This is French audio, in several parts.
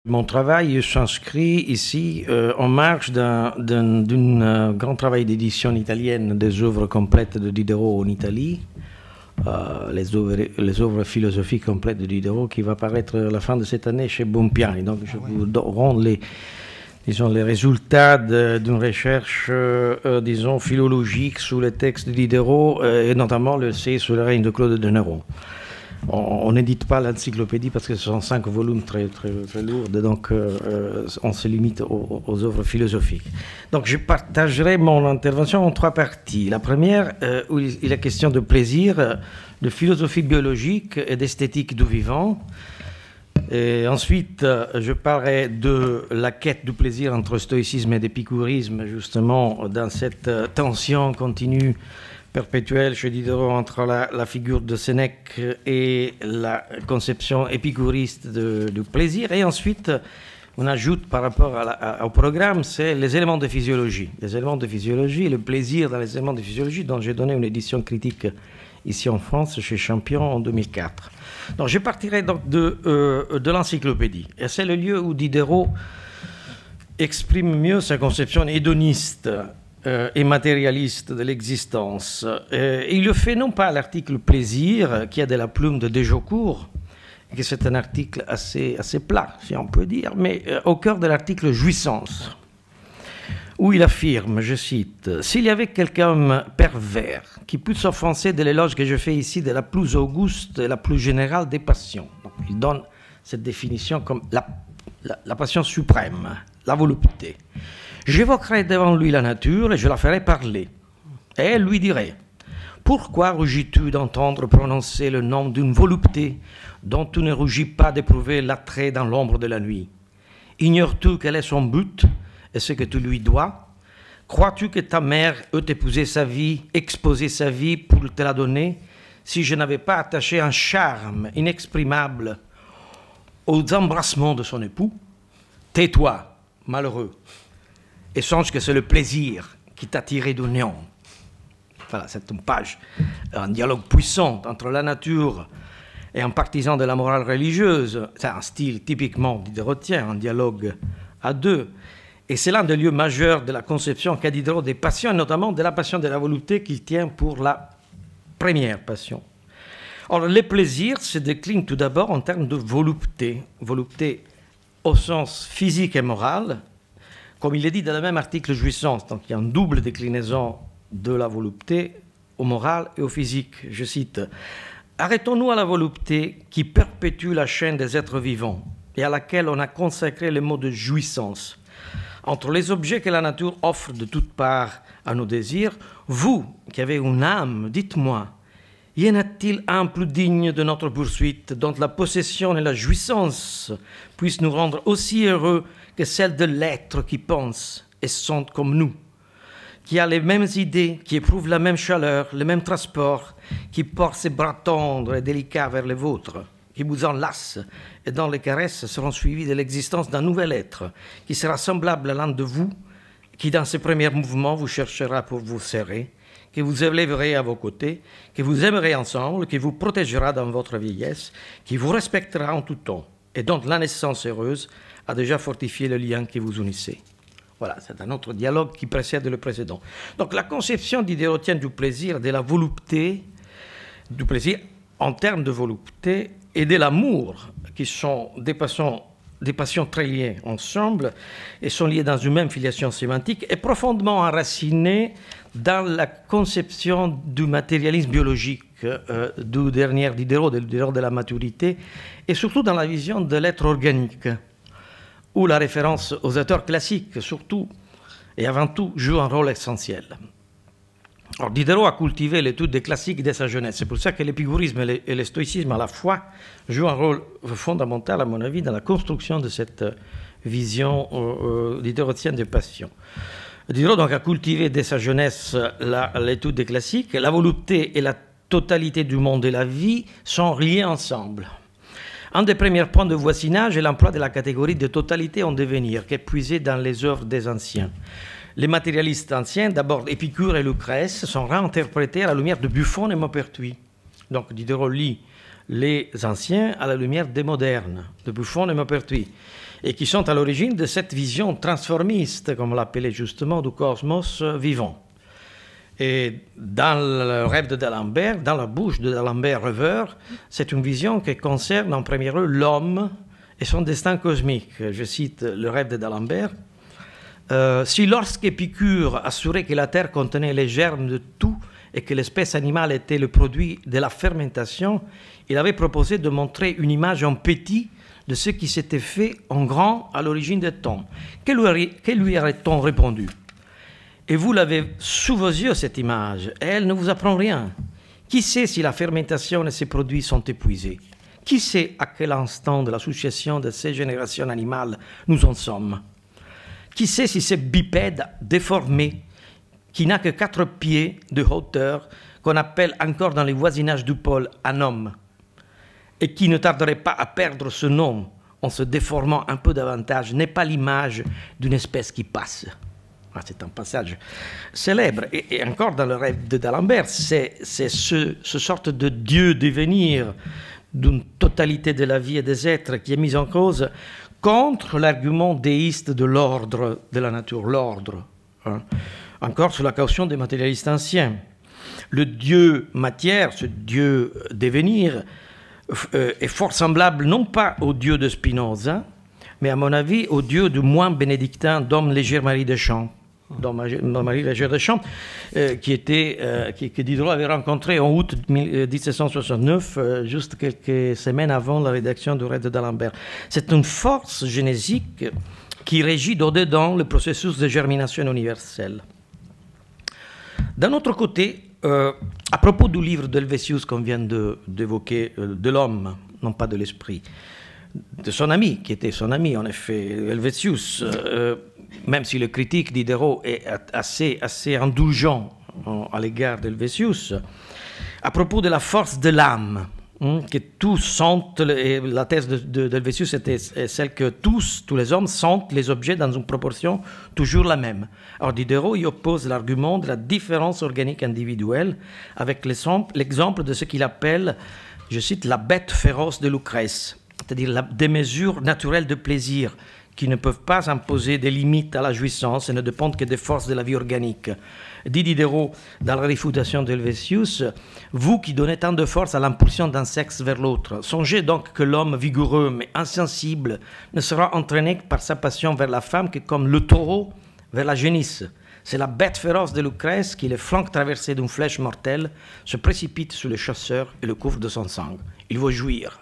Mon travail s'inscrit ici en marge d'un grand travail d'édition italienne des œuvres complètes de Diderot en Italie, les œuvres philosophiques complètes de Diderot, qui va paraître à la fin de cette année chez Bompiani. Donc je vous rends les résultats d'une recherche, disons, philologique sur les textes de Diderot, et notamment l'essai sur le règne de Claude de Néron. On n'édite pas l'encyclopédie parce que ce sont 5 volumes très lourds, donc on se limite aux œuvres philosophiques. Donc je partagerai mon intervention en 3 parties. La première, où il est question de plaisir, de philosophie biologique et d'esthétique du vivant. Et ensuite, je parlerai de la quête du plaisir entre stoïcisme et épicurisme, justement, dans cette tension continue perpétuelle chez Diderot entre la figure de Sénèque et la conception épicuriste du plaisir. Et ensuite, on ajoute par rapport au programme, c'est les éléments de physiologie. Les éléments de physiologie, le plaisir dans les éléments de physiologie, dont j'ai donné une édition critique ici en France, chez Champion, en 2004. Donc je partirai donc de l'encyclopédie. Et c'est le lieu où Diderot exprime mieux sa conception hédoniste et matérialiste de l'existence. Il le fait non pas à l'article plaisir, qui a de la plume de Desjaucourt, et que c'est un article assez plat, si on peut dire, mais au cœur de l'article jouissance, où il affirme, je cite, « S'il y avait quelqu'un pervers qui puisse s'offenser de l'éloge que je fais ici de la plus auguste et la plus générale des passions. » Donc, il donne cette définition comme la passion suprême, la volupté. J'évoquerai devant lui la nature et je la ferai parler. Et elle lui dirait, « Pourquoi rougis-tu d'entendre prononcer le nom d'une volupté dont tu ne rougis pas d'éprouver l'attrait dans l'ombre de la nuit? Ignores-tu quel est son but et ce que tu lui dois? Crois-tu que ta mère eût épousé sa vie, exposé sa vie pour te la donner, si je n'avais pas attaché un charme inexprimable aux embrassements de son époux? Tais-toi, malheureux, et songe que c'est le plaisir qui t'a tiré du néant. » Voilà, c'est une page, un dialogue puissant entre la nature et un partisan de la morale religieuse. C'est un style typiquement diderotien, un dialogue à deux. Et c'est l'un des lieux majeurs de la conception qu'a Diderot des passions, et notamment de la passion de la volupté qu'il tient pour la première passion. Or, les plaisirs se déclinent tout d'abord en termes de volupté. Volupté au sens physique et moral, comme il est dit dans le même article jouissance. Donc il y a une double déclinaison de la volupté au moral et au physique. Je cite, « Arrêtons-nous à la volupté qui perpétue la chaîne des êtres vivants et à laquelle on a consacré le mot de jouissance. Entre les objets que la nature offre de toutes parts à nos désirs, vous qui avez une âme, dites-moi, y en a-t-il un plus digne de notre poursuite, dont la possession et la jouissance puissent nous rendre aussi heureux que celle de l'être qui pense et sent comme nous, qui a les mêmes idées, qui éprouve la même chaleur, le même transport, qui porte ses bras tendres et délicats vers les vôtres, qui vous enlace et dont les caresses seront suivies de l'existence d'un nouvel être, qui sera semblable à l'un de vous, qui dans ses premiers mouvements vous cherchera pour vous serrer, que vous élèverez à vos côtés, que vous aimerez ensemble, qui vous protégera dans votre vieillesse, qui vous respectera en tout temps, et dont la naissance heureuse a déjà fortifié le lien qui vous unissait. » Voilà, c'est un autre dialogue qui précède le précédent. Donc la conception diderotienne du plaisir, de la volupté, du plaisir en termes de volupté et de l'amour, qui sont des passions très liées ensemble et sont liées dans une même filiation sémantique, est profondément enracinée dans la conception du matérialisme biologique du dernier Diderot, du Diderot de la maturité, et surtout dans la vision de l'être organique, où la référence aux auteurs classiques, surtout et avant tout, joue un rôle essentiel. Alors, Diderot a cultivé l'étude des classiques dès sa jeunesse. C'est pour ça que l'épicurisme et le stoïcisme à la fois jouent un rôle fondamental, à mon avis, dans la construction de cette vision diderotienne des passions. Diderot donc, a cultivé dès sa jeunesse l'étude des classiques. La volupté et la totalité du monde et la vie sont liés ensemble. Un des premiers points de voisinage est l'emploi de la catégorie de totalité en devenir, qui est puisée dans les œuvres des anciens. Les matérialistes anciens, d'abord Épicure et Lucrèce, sont réinterprétés à la lumière de Buffon et Maupertuis. Donc Diderot lit les anciens à la lumière des modernes, de Buffon et Maupertuis, et qui sont à l'origine de cette vision transformiste, comme on l'appelait justement, du cosmos vivant. Et dans le rêve de d'Alembert, dans la bouche de d'Alembert rêveur, c'est une vision qui concerne en premier lieu l'homme et son destin cosmique. Je cite le rêve de d'Alembert. Si lorsqu'Épicure assurait que la terre contenait les germes de tout et que l'espèce animale était le produit de la fermentation, il avait proposé de montrer une image en petit de ce qui s'était fait en grand à l'origine des temps. Que lui aurait-on répondu? Et vous l'avez sous vos yeux, cette image, et elle ne vous apprend rien. Qui sait si la fermentation et ses produits sont épuisés? Qui sait à quel instant de l'association de ces générations animales nous en sommes? Qui sait si ce bipède déformé, qui n'a que 4 pieds de hauteur, qu'on appelle encore dans les voisinages du pôle un homme, et qui ne tarderait pas à perdre ce nom en se déformant un peu davantage, n'est pas l'image d'une espèce qui passe? C'est un passage célèbre. Et encore dans le rêve de d'Alembert, c'est ce sorte de Dieu devenir d'une totalité de la vie et des êtres qui est mis en cause contre l'argument déiste de l'ordre de la nature, l'ordre. Encore sous la caution des matérialistes anciens. Le Dieu matière, ce Dieu devenir, est fort semblable non pas au Dieu de Spinoza, mais à mon avis au Dieu du moine bénédictin Dom Léger-Marie Deschamps. Marie Léger Deschamps, que Diderot avait rencontré en août 1769, juste quelques semaines avant la rédaction du rêve de d'Alembert. C'est une force génésique qui régit d'au-dedans le processus de germination universelle. D'un autre côté, à propos du livre d'Helvétius qu'on vient d'évoquer, de l'homme, non pas de l'esprit, de son ami, qui était son ami en effet, Helvétius, même si le critique Diderot est assez indulgent à l'égard d'Helvétius, à propos de la force de l'âme, que tous sentent, la thèse d'Helvétius était celle que tous les hommes sentent les objets dans une proportion toujours la même. Alors Diderot y oppose l'argument de la différence organique individuelle avec l'exemple de ce qu'il appelle, je cite, la bête féroce de Lucrèce, c'est-à-dire la démesure naturelle de plaisir, qui ne peuvent pas imposer des limites à la jouissance et ne dépendent que des forces de la vie organique. Dit Diderot dans la réfutation d'Helvétius, vous qui donnez tant de force à l'impulsion d'un sexe vers l'autre, songez donc que l'homme vigoureux mais insensible ne sera entraîné par sa passion vers la femme que comme le taureau vers la génisse. C'est la bête féroce de Lucrèce qui, les flancs traversés d'une flèche mortelle, se précipite sur le chasseur et le couvre de son sang. Il veut jouir.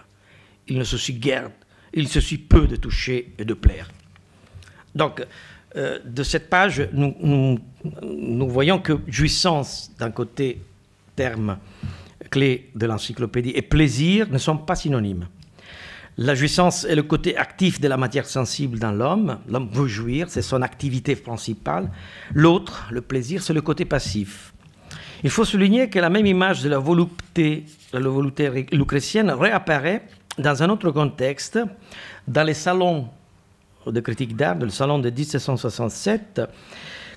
Il ne se suit guère. Il se suit peu de toucher et de plaire. Donc, de cette page, nous voyons que jouissance, d'un côté, terme clé de l'encyclopédie, et plaisir ne sont pas synonymes. La jouissance est le côté actif de la matière sensible dans l'homme. L'homme veut jouir, c'est son activité principale. L'autre, le plaisir, c'est le côté passif. Il faut souligner que la même image de la volupté lucrétienne réapparaît dans un autre contexte, dans les salons de critique d'art, le salon de 1767,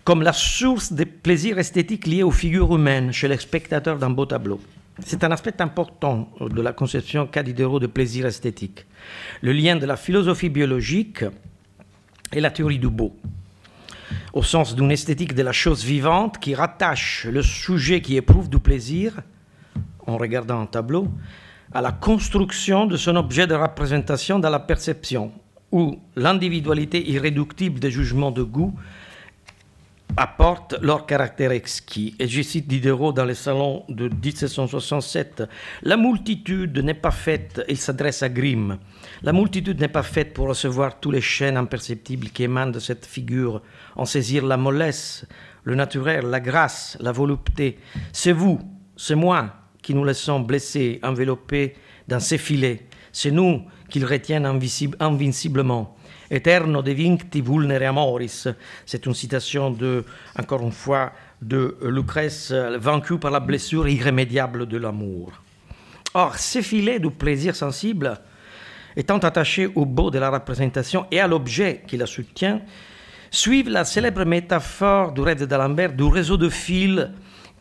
comme la source des plaisirs esthétiques liés aux figures humaines chez les spectateurs d'un beau tableau. C'est un aspect important de la conception qu'a Diderot de plaisir esthétique. Le lien de la philosophie biologique et la théorie du beau, au sens d'une esthétique de la chose vivante qui rattache le sujet qui éprouve du plaisir, en regardant un tableau, à la construction de son objet de représentation dans la perception, où l'individualité irréductible des jugements de goût apporte leur caractère exquis. Et je cite Diderot dans les salons de 1767, « La multitude n'est pas faite, il s'adresse à Grimm, la multitude n'est pas faite pour recevoir tous les chaînes imperceptibles qui émanent de cette figure, en saisir la mollesse, le naturel, la grâce, la volupté. C'est vous, c'est moi, qui nous laissons blessés, enveloppés dans ces filets. C'est nous qu'ils retiennent invinciblement. Eterno devincti vulnere amoris. C'est une citation, encore une fois, de Lucrèce, vaincu par la blessure irrémédiable de l'amour. Or, ces filets du plaisir sensible, étant attachés au beau de la représentation et à l'objet qui la soutient, suivent la célèbre métaphore du rêve d'Alembert du réseau de fils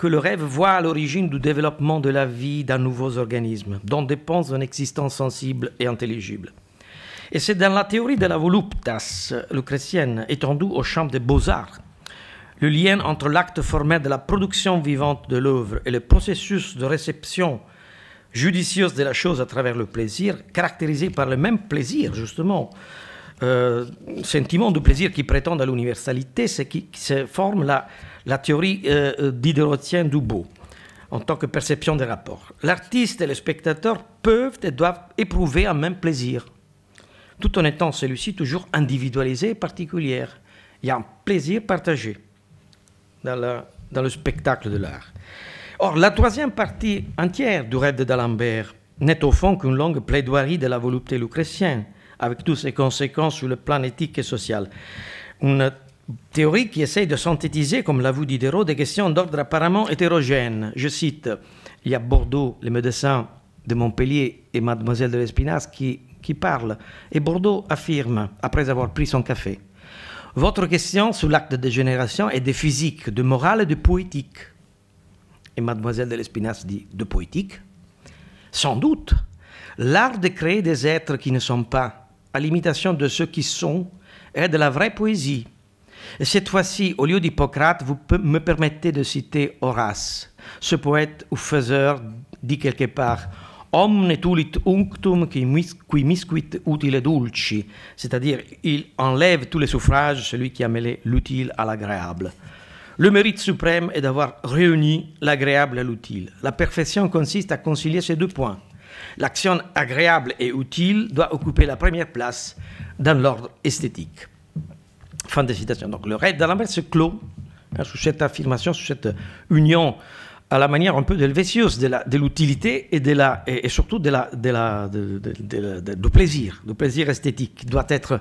que le rêve voit à l'origine du développement de la vie d'un nouveau organisme, dont dépend une existence sensible et intelligible. Et c'est dans la théorie de la voluptas lucrétienne, étendue au champ des beaux-arts, le lien entre l'acte formel de la production vivante de l'œuvre et le processus de réception judicieuse de la chose à travers le plaisir, caractérisé par le même plaisir, justement, sentiment de plaisir qui prétend à l'universalité, c'est qui se forme la théorie diderotienne du beau, en tant que perception des rapports. L'artiste et le spectateur peuvent et doivent éprouver un même plaisir, tout en étant celui-ci toujours individualisé et particulier. Il y a un plaisir partagé dans le spectacle de l'art. Or, la troisième partie entière du rêve de d'Alembert n'est au fond qu'une longue plaidoirie de la volupté lucrétienne, avec toutes ses conséquences sur le plan éthique et social. Une théorie qui essaye de synthétiser, comme l'avoue Diderot, des questions d'ordre apparemment hétérogène. Je cite, il y a Bordeaux, les médecins de Montpellier et Mademoiselle de l'Espinasse qui parlent. Et Bordeaux affirme, après avoir pris son café, « Votre question sur l'acte de dégénération est de physique, de morale et de poétique. » Et Mademoiselle de l'Espinasse dit, « De poétique ?» Sans doute, l'art de créer des êtres qui ne sont pas, à l'imitation de ceux qui sont, est de la vraie poésie. Et cette fois-ci, au lieu d'Hippocrate, vous me permettez de citer Horace. Ce poète ou faiseur dit quelque part « Omne tulit unctum qui misquit utile dulci », c'est-à-dire il enlève tous les suffrages, celui qui a mêlé l'utile à l'agréable. Le mérite suprême est d'avoir réuni l'agréable à l'utile. La perfection consiste à concilier ces deux points. L'action agréable et utile doit occuper la première place dans l'ordre esthétique. Fin de citation. Donc le rêve d'Alembert se clôt sous cette affirmation, sous cette union à la manière un peu de Helvétius de l'utilité et surtout du plaisir esthétique qui doit être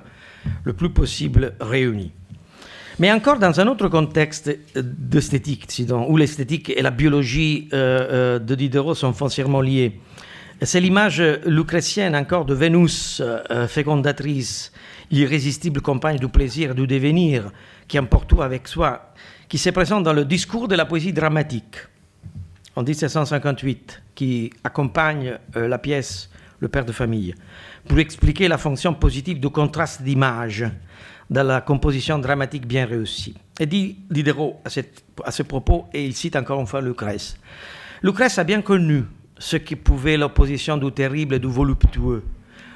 le plus possible réuni. Mais encore dans un autre contexte d'esthétique, où l'esthétique et la biologie de Diderot sont foncièrement liées. C'est l'image lucrétienne encore de Vénus, fécondatrice, l'irrésistible compagne du plaisir et du devenir, qui emporte tout avec soi, qui se présente dans le discours de la poésie dramatique, en 1758, qui accompagne la pièce Le Père de famille, pour expliquer la fonction positive du contraste d'image dans la composition dramatique bien réussie. Et dit Diderot à ce propos, et il cite encore une fois Lucrèce. Lucrèce a bien connu ce qui pouvait l'opposition du terrible et du voluptueux,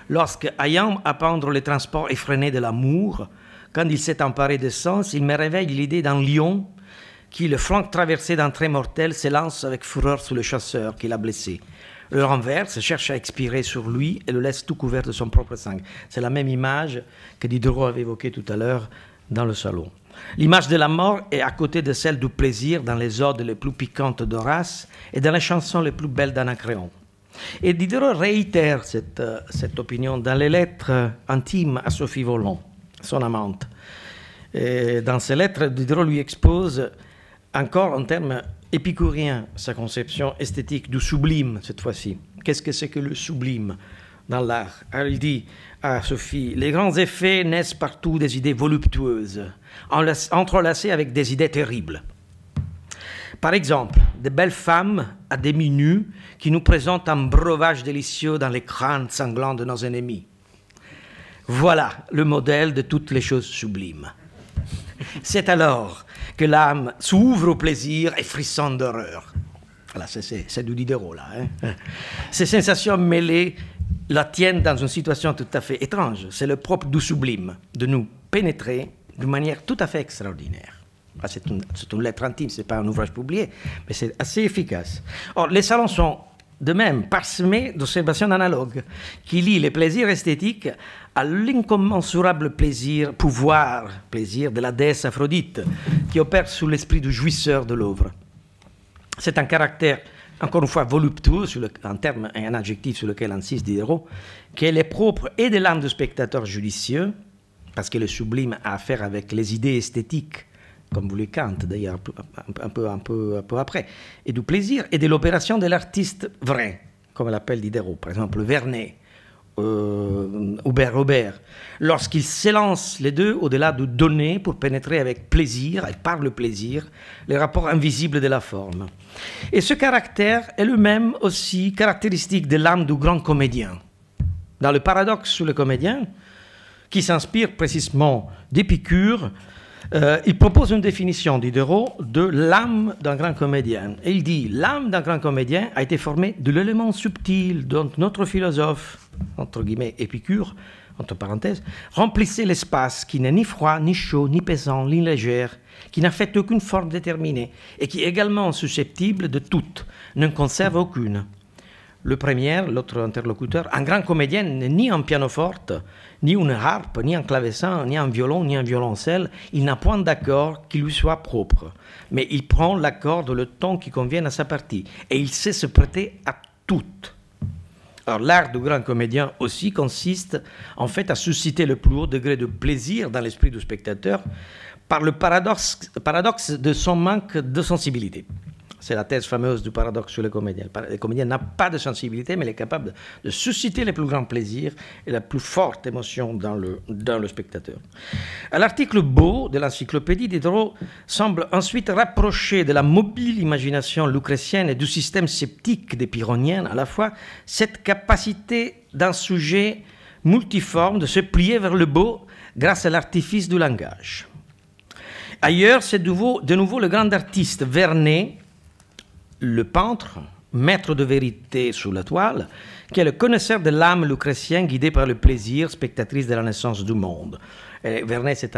lorsque, ayant à peindre les transports effrénés de l'amour, quand il s'est emparé des sens, il me réveille l'idée d'un lion qui, le flanc traversé d'un trait mortel, s'élance avec fureur sur le chasseur qui l'a blessé. Le renverse, cherche à expirer sur lui et le laisse tout couvert de son propre sang. C'est la même image que Diderot avait évoquée tout à l'heure dans le salon. L'image de la mort est à côté de celle du plaisir dans les odes les plus piquantes d'Horace et dans les chansons les plus belles d'Anacréon. Et Diderot réitère cette opinion dans les lettres intimes à Sophie Volon, son amante. Et dans ces lettres, Diderot lui expose encore en termes épicurien sa conception esthétique du sublime cette fois-ci. Qu'est-ce que c'est que le sublime dans l'art? Alors il dit à Sophie, les grands effets naissent partout des idées voluptueuses, entrelacées avec des idées terribles. Par exemple, de belles femmes à demi nues qui nous présentent un breuvage délicieux dans les crânes sanglants de nos ennemis. Voilà le modèle de toutes les choses sublimes. C'est alors que l'âme s'ouvre au plaisir et frissonne d'horreur. Voilà, c'est du Diderot, là. Ces sensations mêlées la tiennent dans une situation tout à fait étrange. C'est le propre du sublime, de nous pénétrer d'une manière tout à fait extraordinaire. C'est une lettre intime, ce n'est pas un ouvrage publié, mais c'est assez efficace. Or, les salons sont de même parsemés d'observations analogues qui lient les plaisirs esthétiques à l'incommensurable pouvoir de la déesse Aphrodite qui opère sous l'esprit du jouisseur de l'œuvre. C'est un caractère, encore une fois, voluptueux, un terme et un adjectif sur lequel insiste Diderot, qui est propre et de l'âme du spectateur judicieux, parce que le sublime a affaire avec les idées esthétiques, comme voulait Kant d'ailleurs un peu après, et du plaisir et de l'opération de l'artiste vrai, comme l'appelle Diderot, par exemple Vernet Hubert Robert, lorsqu'il s'élance les deux au-delà de données pour pénétrer avec plaisir, et par le plaisir, les rapports invisibles de la forme. Et ce caractère est le même aussi caractéristique de l'âme du grand comédien. Dans le paradoxe sur le comédien, qui s'inspire précisément d'Épicure, il propose une définition, Diderot, de l'âme d'un grand comédien. Et il dit, l'âme d'un grand comédien a été formée de l'élément subtil dont notre philosophe, entre guillemets Épicure, entre parenthèses, remplissait l'espace qui n'est ni froid, ni chaud, ni pesant, ni légère, qui n'a fait aucune forme déterminée, et qui est également susceptible de toutes, ne conserve aucune. Le premier, l'autre interlocuteur, un grand comédien n'est ni un pianoforte, ni une harpe, ni un clavecin, ni un violon, ni un violoncelle. Il n'a point d'accord qui lui soit propre. Mais il prend l'accord le ton qui convient à sa partie. Et il sait se prêter à toutes. Alors l'art du grand comédien aussi consiste en fait à susciter le plus haut degré de plaisir dans l'esprit du spectateur par le paradoxe de son manque de sensibilité. C'est la thèse fameuse du paradoxe sur le comédien. Le comédien n'a pas de sensibilité, mais il est capable de susciter les plus grands plaisirs et la plus forte émotion dans le spectateur. À l'article beau de l'encyclopédie, Diderot semble ensuite rapprocher de la mobile imagination lucrétienne et du système sceptique des pyrrhoniens à la fois cette capacité d'un sujet multiforme de se plier vers le beau grâce à l'artifice du langage. Ailleurs, c'est de nouveau le grand artiste Vernet, le peintre, maître de vérité sur la toile, qui est le connaisseur de l'âme lucrétienne guidée par le plaisir, spectatrice de la naissance du monde. Et Vernet, c'est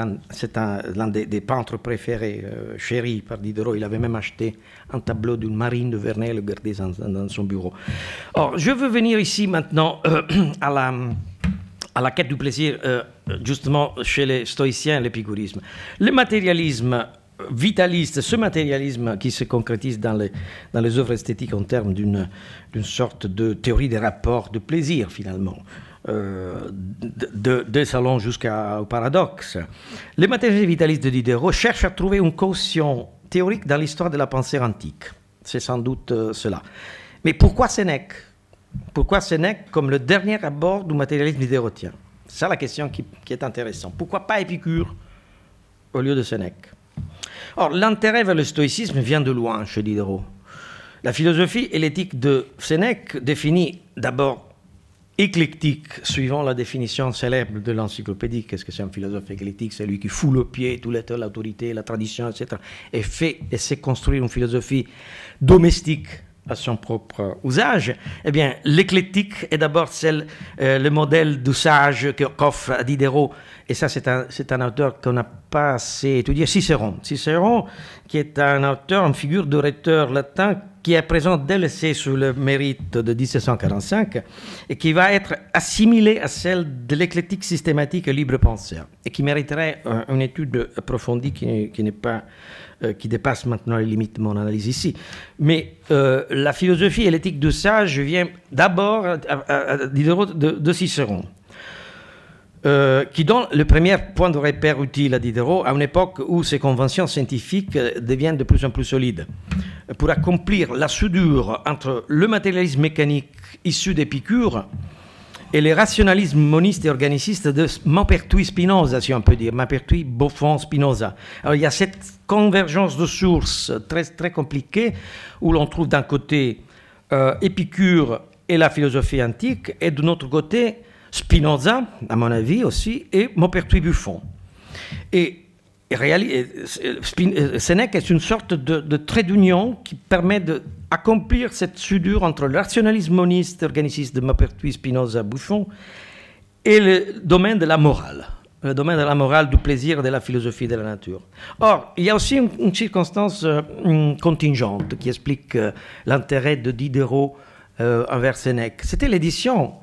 l'un des peintres préférés, chéris par Diderot. Il avait même acheté un tableau d'une marine de Vernet et le gardait dans son bureau. Or, je veux venir ici maintenant à la quête du plaisir, justement chez les stoïciens, l'épicurisme. Le matérialisme vitaliste, ce matérialisme qui se concrétise dans les œuvres esthétiques en termes d'une sorte de théorie des rapports de plaisir, finalement, des salons jusqu'au paradoxe. Le matérialisme vitaliste de Diderot cherche à trouver une caution théorique dans l'histoire de la pensée antique. C'est sans doute cela. Mais pourquoi Sénèque? Pourquoi Sénèque comme le dernier abord du matérialisme diderotien? C'est ça la question qui est intéressante. Pourquoi pas Épicure au lieu de Sénèque? Or, l'intérêt vers le stoïcisme vient de loin chez Diderot. La philosophie et l'éthique de Sénèque définit d'abord éclectique, suivant la définition célèbre de l'encyclopédie. Qu'est-ce que c'est un philosophe éclectique? C'est lui qui foule au pied tout l'autorité, la tradition, etc. Et sait construire une philosophie domestique à son propre usage. Eh bien, l'éclectique est d'abord le modèle du sage qu'offre à Diderot. Et ça, c'est un auteur qu'on n'a pas assez étudié, Cicéron. Cicéron, qui est un auteur, une figure de rhéteur latin, qui est présent dès l'essai sur le mérite de 1745 et qui va être assimilé à celle de l'éclectique systématique et libre penseur et qui mériterait une étude approfondie qui dépasse maintenant les limites de mon analyse ici. Mais la philosophie et l'éthique du sage vient d'abord à Diderot de Cicéron. Qui donne le premier point de repère utile à Diderot à une époque où ces conventions scientifiques deviennent de plus en plus solides. Pour accomplir la soudure entre le matérialisme mécanique issu d'Épicure et le rationalisme moniste et organiciste de Maupertuis-Spinoza, si on peut dire, Maupertuis-Buffon-Spinoza. Alors il y a cette convergence de sources très, très compliquée où l'on trouve d'un côté Épicure et la philosophie antique et de l'autre côté Spinoza, à mon avis aussi, et Maupertuis-Buffon. Et Sénèque est une sorte de trait d'union qui permet d'accomplir cette soudure entre le rationalisme moniste organiciste de Maupertuis, Spinoza, Buffon et le domaine de la morale. Le domaine de la morale, du plaisir et de la philosophie de la nature. Or, il y a aussi une circonstance contingente qui explique l'intérêt de Diderot envers Sénèque. C'était l'édition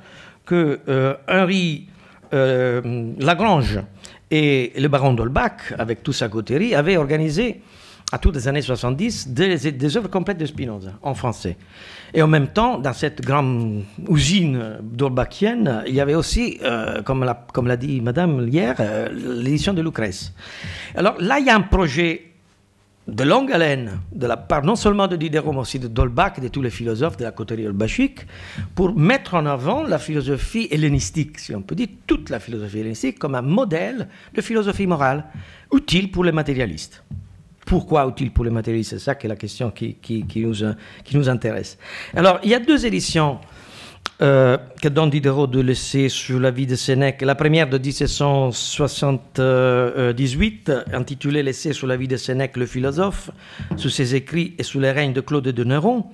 que Henri Lagrange et le baron d'Holbach, avec toute sa coterie, avaient organisé à toutes les années 70 des œuvres complètes de Spinoza en français. Et en même temps, dans cette grande usine d'Holbachienne, il y avait aussi, comme l'a dit Madame hier, l'édition de Lucrèce. Alors là, il y a un projet de longue haleine de la part non seulement de Diderot, mais aussi de d'Holbach et de tous les philosophes de la coterie holbachique pour mettre en avant la philosophie hellénistique, si on peut dire toute la philosophie hellénistique, comme un modèle de philosophie morale utile pour les matérialistes. Pourquoi utile pour les matérialistes? C'est ça qui est la question qui nous intéresse. Alors, il y a deux éditions que donne Diderot de l'essai sur la vie de Sénèque. La première de 1778, intitulée L'essai sur la vie de Sénèque, le philosophe, sous ses écrits et sous les règnes de Claude de Néron.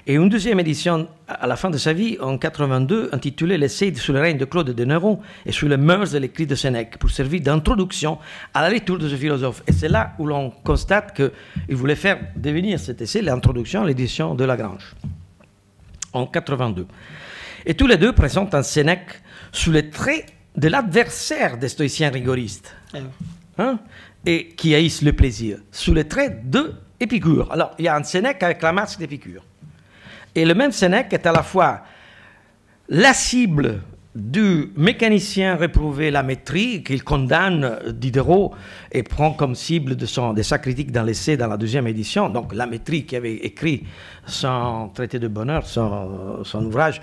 Et une deuxième édition à la fin de sa vie, en 82, intitulée L'essai sur les règnes de Claude de Néron et sur les mœurs et l'écrit de Sénèque, pour servir d'introduction à la lecture de ce philosophe. Et c'est là où l'on constate qu'il voulait faire devenir cet essai l'introduction à l'édition de Lagrange, en 82. Et tous les deux présentent un Sénèque sous les traits de l'adversaire des stoïciens rigoristes, et qui haïssent le plaisir, sous les traits de Épicure. Alors, il y a un Sénèque avec la masque d'Épicure. Et le même Sénèque est à la fois la cible du mécanicien réprouvé Lamétrie, qu'il condamne Diderot et prend comme cible de sa critique dans l'essai dans la deuxième édition. Donc Lamétrie qui avait écrit son traité de bonheur, son ouvrage,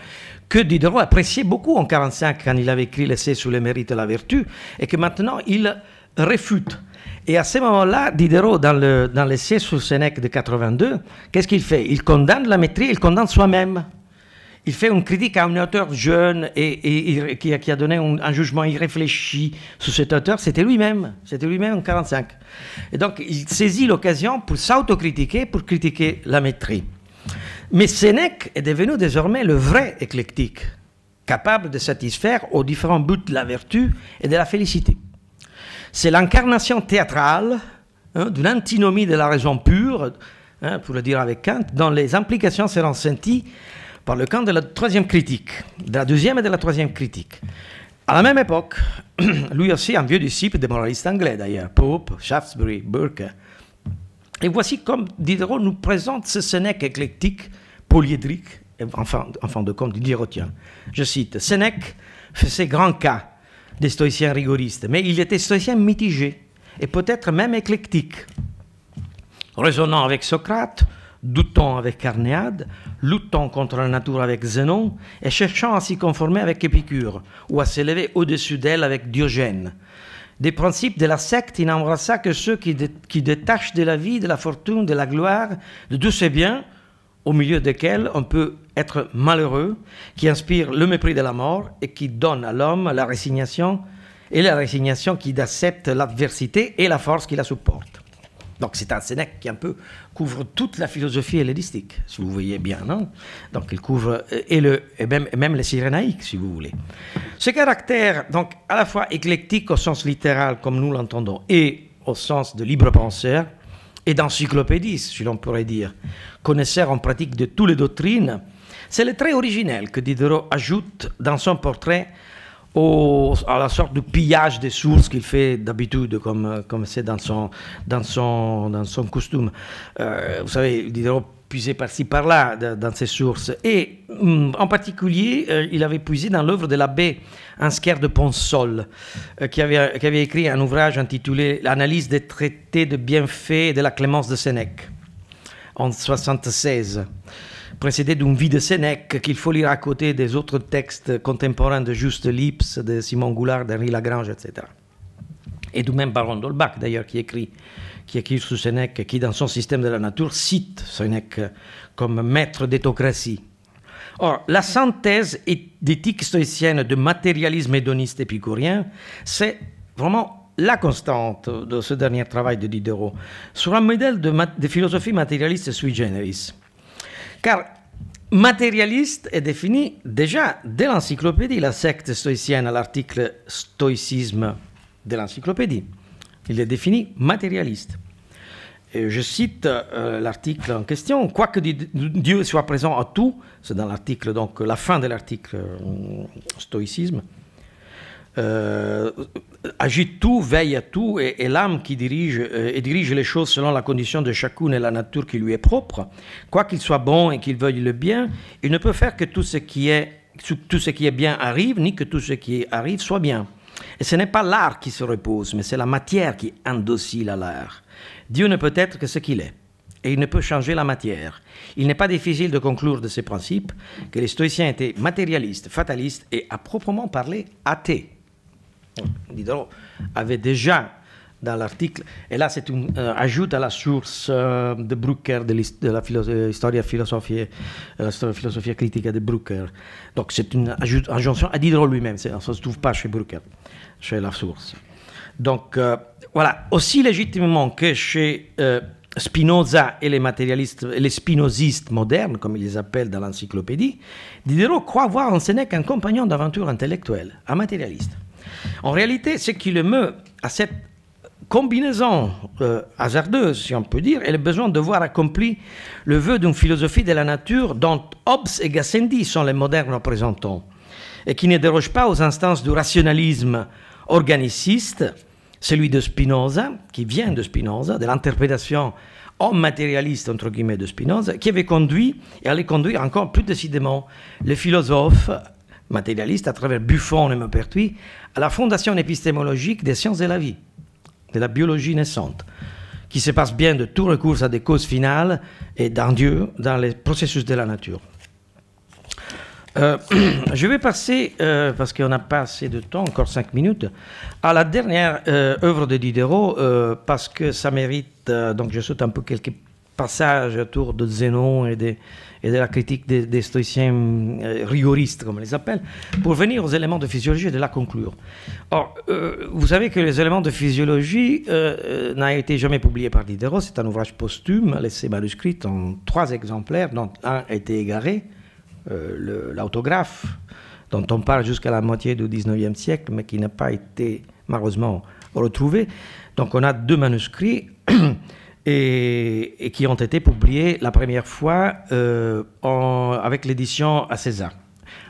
que Diderot appréciait beaucoup en 1945 quand il avait écrit l'essai sur les mérites et la vertu, et que maintenant il réfute. Et à ce moment-là, Diderot, dans l'essai sur Sénèque de 82, qu'est-ce qu'il fait? Il condamne Lamétrie, il condamne soi-même. Il fait une critique à un auteur jeune et qui a donné un jugement irréfléchi sur cet auteur. C'était lui-même en 1945. Et donc, il saisit l'occasion pour s'autocritiquer, pour critiquer Lamétrie. Mais Sénèque est devenu désormais le vrai éclectique, capable de satisfaire aux différents buts de la vertu et de la félicité. C'est l'incarnation théâtrale d'une antinomie de la raison pure, pour le dire avec Kant, dont les implications seront senties par le camp de la troisième critique, de la deuxième et de la troisième critique. À la même époque, lui aussi un vieux disciple des moralistes anglais d'ailleurs, Pope, Shaftesbury, Burke. Et voici comme Diderot nous présente ce Sénèque éclectique, polyédrique, en fin de compte diderotien. Je cite, Sénèque faisait grand cas des stoïciens rigoristes, mais il était stoïcien mitigé, et peut-être même éclectique. Raisonnant avec Socrate, doutant avec Carnéade, luttant contre la nature avec Zénon, et cherchant à s'y conformer avec Épicure, ou à s'élever au-dessus d'elle avec Diogène. Des principes de la secte, il n'embrassa que ceux qui détachent de la vie, de la fortune, de la gloire, de tous ces biens, au milieu desquels on peut être malheureux, qui inspirent le mépris de la mort et qui donnent à l'homme la résignation qui accepte l'adversité et la force qui la supporte. Donc c'est un Sénèque qui un peu couvre toute la philosophie hellénistique, si vous voyez bien, non? Donc il couvre et même les cyrénaïques, si vous voulez. Ce caractère, donc à la fois éclectique au sens littéral, comme nous l'entendons, et au sens de libre penseur, et d'encyclopédiste, si l'on pourrait dire, connaisseur en pratique de toutes les doctrines, c'est le trait originel que Diderot ajoute dans son portrait à la sorte de pillage des sources qu'il fait d'habitude, comme c'est dans son costume. Vous savez, Diderot puisait par-ci par-là dans ses sources. Et en particulier, il avait puisé dans l'œuvre de l'abbé Ansquer de Ponsol, qui avait écrit un ouvrage intitulé « L'analyse des traités de bienfaits et de la clémence de Sénèque » en 1976. Précédé d'une vie de Sénèque qu'il faut lire à côté des autres textes contemporains de Juste Lipse, de Simon Goulard, d'Henri Lagrange, etc. Et du même baron d'Holbach, d'ailleurs, qui écrit sur Sénèque, qui dans son système de la nature cite Sénèque comme maître d'éthocratie. Or, la synthèse d'éthique stoïcienne de matérialisme hédoniste épicurien, c'est vraiment la constante de ce dernier travail de Diderot, sur un modèle de philosophie matérialiste sui generis. Car matérialiste est défini déjà dès l'encyclopédie, la secte stoïcienne, à l'article stoïcisme de l'encyclopédie. Il est défini matérialiste. Et je cite l'article en question. Quoique Dieu soit présent à tout, c'est dans l'article, donc la fin de l'article stoïcisme, agite tout, veille à tout, et l'âme qui dirige les choses selon la condition de chacune et la nature qui lui est propre, quoi qu'il soit bon et qu'il veuille le bien, il ne peut faire que tout ce qui est bien arrive, ni que tout ce qui arrive soit bien. Et ce n'est pas l'art qui se repose, mais c'est la matière qui est indocile à l'art. Dieu ne peut être que ce qu'il est, et il ne peut changer la matière. Il n'est pas difficile de conclure de ces principes que les stoïciens étaient matérialistes, fatalistes et, à proprement parler, athées. Diderot avait déjà, dans l'article, et là c'est un ajout à la source de Brucker, de la Historia Philosophiae, la philosophie critique de Brucker. Donc c'est une injonction à Diderot lui-même, ça ne se trouve pas chez Brucker, chez la source. Donc voilà, aussi légitimement que chez Spinoza et les matérialistes, les spinozistes modernes, comme ils les appellent dans l'encyclopédie, Diderot croit voir en Sénèque un compagnon d'aventure intellectuelle, un matérialiste. En réalité, ce qui le meut à cette combinaison hasardeuse, si on peut dire, est le besoin de voir accompli le vœu d'une philosophie de la nature dont Hobbes et Gassendi sont les modernes représentants, et qui ne déroge pas aux instances du rationalisme organiciste, celui de Spinoza, qui vient de Spinoza, de l'interprétation homme matérialiste, entre guillemets, de Spinoza, qui avait conduit, et allait conduire encore plus décidément, les philosophes matérialistes, à travers Buffon et Maupertuis, à la fondation épistémologique des sciences de la vie, de la biologie naissante, qui se passe bien de tout recours à des causes finales et d'un Dieu dans les processus de la nature. Je vais passer, parce qu'on n'a pas assez de temps, encore 5 minutes, à la dernière œuvre de Diderot, parce que ça mérite, donc je saute un peu quelques passages autour de Zénon et de la critique des stoïciens rigoristes, comme on les appelle, pour venir aux éléments de physiologie et de la conclure. Or, vous savez que les éléments de physiologie n'a été jamais publié par Diderot, c'est un ouvrage posthume, laissé manuscrit en 3 exemplaires, dont un a été égaré, l'autographe, dont on parle jusqu'à la moitié du XIXe siècle, mais qui n'a pas été malheureusement retrouvé. Donc on a 2 manuscrits et qui ont été publiés la première fois avec l'édition à César,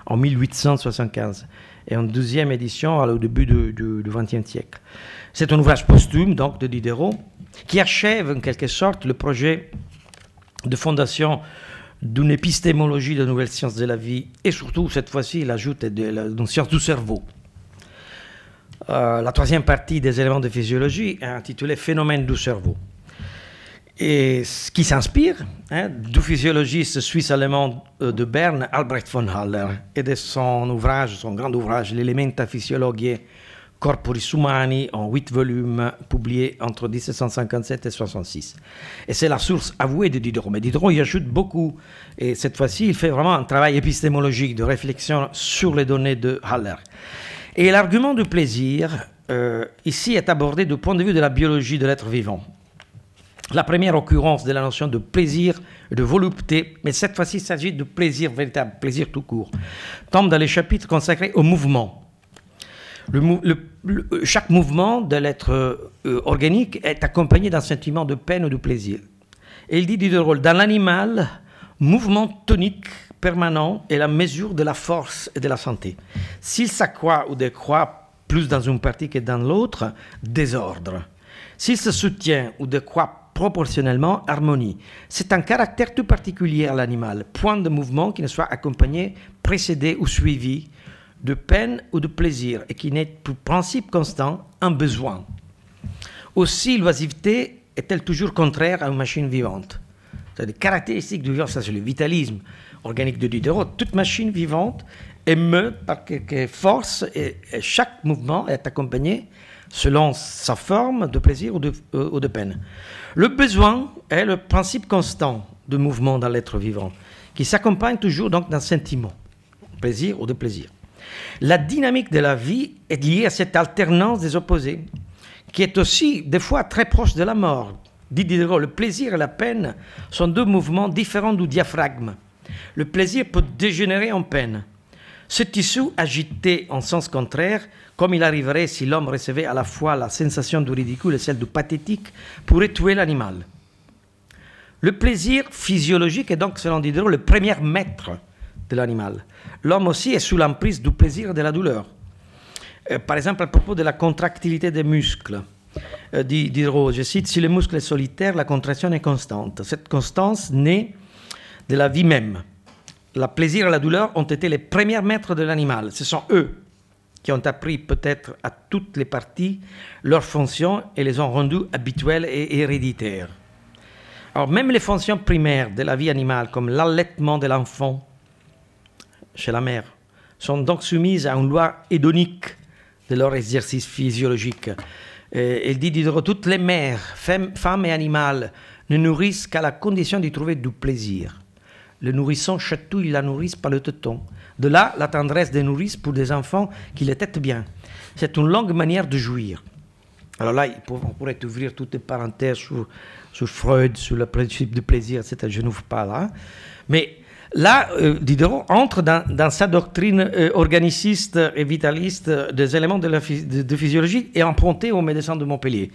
en 1875, et en 2e édition au début du XXe siècle. C'est un ouvrage posthume, donc, de Diderot, qui achève en quelque sorte le projet de fondation d'une épistémologie de nouvelles sciences de la vie, et surtout, cette fois-ci, il ajoute une science du cerveau. La 3e partie des éléments de physiologie est intitulée « Phénomènes du cerveau ». Et ce qui s'inspire du physiologiste suisse-allemand de Berne, Albrecht von Haller, et de son ouvrage, son grand ouvrage, L'Elementa Physiologiae Corporis Humani, en 8 volumes, publiés entre 1757 et 1766. Et c'est la source avouée de Diderot. Mais Diderot y ajoute beaucoup. Et cette fois-ci, il fait vraiment un travail épistémologique de réflexion sur les données de Haller. Et l'argument du plaisir, ici, est abordé du point de vue de la biologie de l'être vivant. La première occurrence de la notion de plaisir et de volupté, mais cette fois-ci, il s'agit de plaisir véritable, plaisir tout court, tombe dans les chapitres consacrés au mouvement. Chaque mouvement de l'être organique est accompagné d'un sentiment de peine ou de plaisir. Et il dit Diderot, dans l'animal, mouvement tonique permanent est la mesure de la force et de la santé. S'il s'accroît ou décroît plus dans une partie que dans l'autre, désordre. S'il se soutient ou décroît proportionnellement, harmonie. C'est un caractère tout particulier à l'animal, point de mouvement qui ne soit accompagné, précédé ou suivi de peine ou de plaisir, et qui n'est pour principe constant un besoin. Aussi, l'oisiveté est-elle toujours contraire à une machine vivante? C'est des caractéristiques du vivant, ça c'est le vitalisme organique de Diderot. Toute machine vivante émeut par quelque force, et chaque mouvement est accompagné selon sa forme de plaisir ou de peine. Le besoin est le principe constant de mouvement dans l'être vivant, qui s'accompagne toujours donc d'un sentiment, plaisir ou de plaisir. La dynamique de la vie est liée à cette alternance des opposés, qui est aussi des fois très proche de la mort. Dit Diderot, le plaisir et la peine sont 2 mouvements différents du diaphragme. Le plaisir peut dégénérer en peine. Ce tissu agité en sens contraire, comme il arriverait si l'homme recevait à la fois la sensation du ridicule et celle du pathétique, pourrait tuer l'animal. Le plaisir physiologique est donc, selon Diderot, le premier maître de l'animal. L'homme aussi est sous l'emprise du plaisir et de la douleur. Par exemple, à propos de la contractilité des muscles, dit Diderot, je cite, « Si le muscle est solitaire, la contraction est constante. Cette constance naît de la vie même. Le plaisir et la douleur ont été les premiers maîtres de l'animal. Ce sont eux qui ont appris peut-être à toutes les parties leurs fonctions et les ont rendues habituelles et héréditaires. Alors même les fonctions primaires de la vie animale, comme l'allaitement de l'enfant chez la mère, sont donc soumises à une loi hédonique de leur exercice physiologique. Il dit Diderot, toutes les mères, femmes et animales, ne nourrissent qu'à la condition d'y trouver du plaisir. Le nourrisson chatouille la nourrice par le téton. De là, la tendresse des nourrices pour des enfants qui les têtent bien. C'est une longue manière de jouir. Alors là, on pourrait ouvrir toutes les parenthèses sur Freud, sur le principe du plaisir, etc. Je n'ouvre pas là. Mais là, Diderot entre dans sa doctrine organiciste et vitaliste des éléments de physiologie et emprunté aux médecins de Montpellier.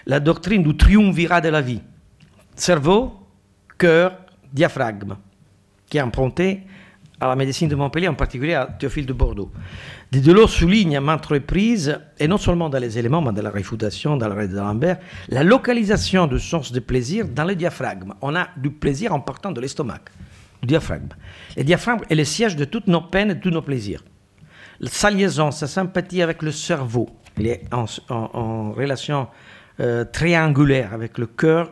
La doctrine du triumvirat de la vie. Cerveau, cœur, diaphragme, qui est emprunté à la médecine de Montpellier, en particulier à Théophile de Bordeaux. Diderot souligne à maintes reprises, et non seulement dans les éléments, mais dans la réfutation, dans l'arrêt d'Alembert, la localisation du sens du plaisir dans le diaphragme. On a du plaisir en partant de l'estomac, du diaphragme. Le diaphragme est le siège de toutes nos peines et de tous nos plaisirs. Sa liaison, sa sympathie avec le cerveau, il est en relation triangulaire avec le cœur.